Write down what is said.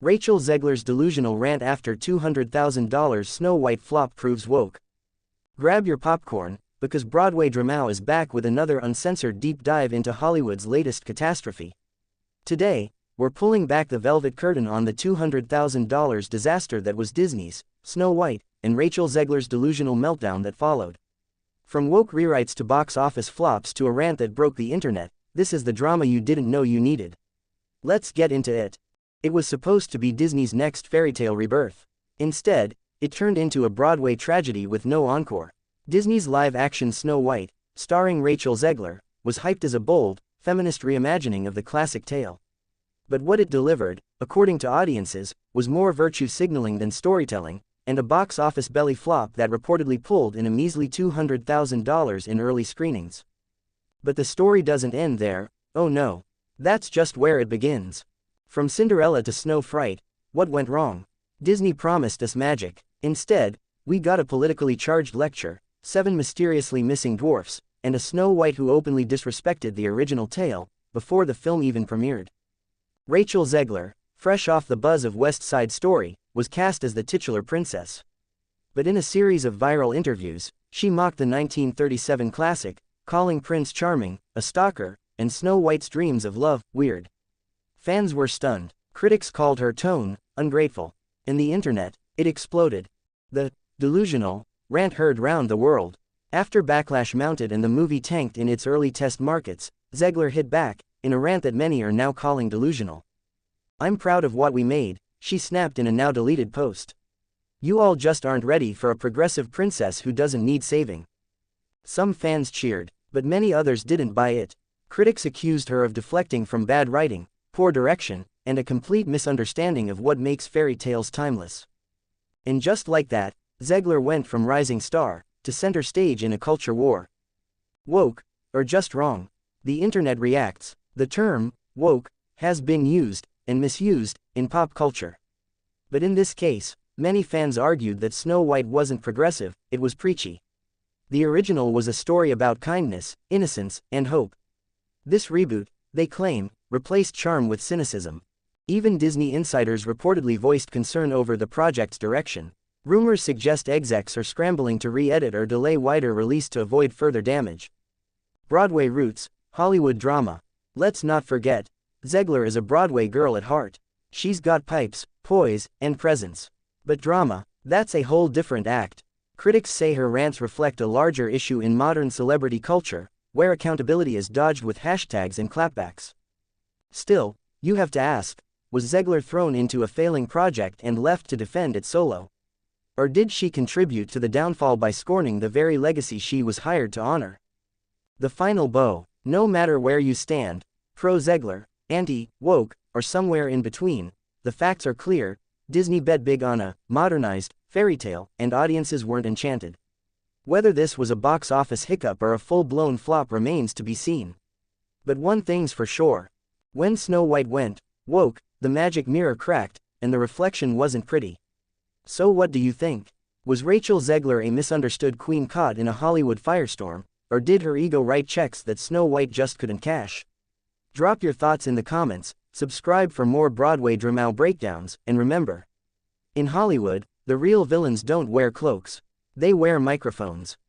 Rachel Zegler's delusional rant after $200,000 Snow White flop proves woke. Grab your popcorn, because Broadway drama is back with another uncensored deep dive into Hollywood's latest catastrophe. Today, we're pulling back the velvet curtain on the $200,000 disaster that was Disney's Snow White, and Rachel Zegler's delusional meltdown that followed. From woke rewrites to box office flops to a rant that broke the internet, this is the drama you didn't know you needed. Let's get into it. It was supposed to be Disney's next fairytale rebirth. Instead, it turned into a Broadway tragedy with no encore. Disney's live-action Snow White, starring Rachel Zegler, was hyped as a bold, feminist reimagining of the classic tale. But what it delivered, according to audiences, was more virtue signaling than storytelling, and a box office belly flop that reportedly pulled in a measly $200,000 in early screenings. But the story doesn't end there, oh no. That's just where it begins. From Cinderella to Snow Fright, what went wrong? Disney promised us magic. Instead, we got a politically charged lecture, 7 mysteriously missing dwarfs, and a Snow White who openly disrespected the original tale, before the film even premiered. Rachel Zegler, fresh off the buzz of West Side Story, was cast as the titular princess. But in a series of viral interviews, she mocked the 1937 classic, calling Prince Charming a stalker, and Snow White's dreams of love weird. Fans were stunned. Critics called her tone ungrateful. In the internet, it exploded. The delusional rant heard round the world. After backlash mounted and the movie tanked in its early test markets, Zegler hit back, in a rant that many are now calling delusional. "I'm proud of what we made," she snapped in a now-deleted post. "You all just aren't ready for a progressive princess who doesn't need saving." Some fans cheered, but many others didn't buy it. Critics accused her of deflecting from bad writing, poor direction, and a complete misunderstanding of what makes fairy tales timeless. And just like that, Zegler went from rising star to center stage in a culture war. Woke, or just wrong? The internet reacts. The term woke has been used and misused in pop culture. But in this case, many fans argued that Snow White wasn't progressive, it was preachy. The original was a story about kindness, innocence, and hope. This reboot, they claim, replaced charm with cynicism. Even Disney insiders reportedly voiced concern over the project's direction. Rumors suggest execs are scrambling to re-edit or delay wider release to avoid further damage. Broadway roots, Hollywood drama. Let's not forget, Zegler is a Broadway girl at heart. She's got pipes, poise, and presence. But drama, that's a whole different act. Critics say her rants reflect a larger issue in modern celebrity culture, where accountability is dodged with hashtags and clapbacks. Still, you have to ask, was Zegler thrown into a failing project and left to defend it solo? Or did she contribute to the downfall by scorning the very legacy she was hired to honor? The final bow: no matter where you stand, pro-Zegler, anti-woke, or somewhere in between, the facts are clear. Disney bet big on a modernized fairy tale, and audiences weren't enchanted. Whether this was a box office hiccup or a full-blown flop remains to be seen. But one thing's for sure. When Snow White went woke, the magic mirror cracked, and the reflection wasn't pretty. So what do you think? Was Rachel Zegler a misunderstood queen caught in a Hollywood firestorm, or did her ego write checks that Snow White just couldn't cash? Drop your thoughts in the comments, subscribe for more Broadway drama breakdowns, and remember, in Hollywood, the real villains don't wear cloaks. They wear microphones.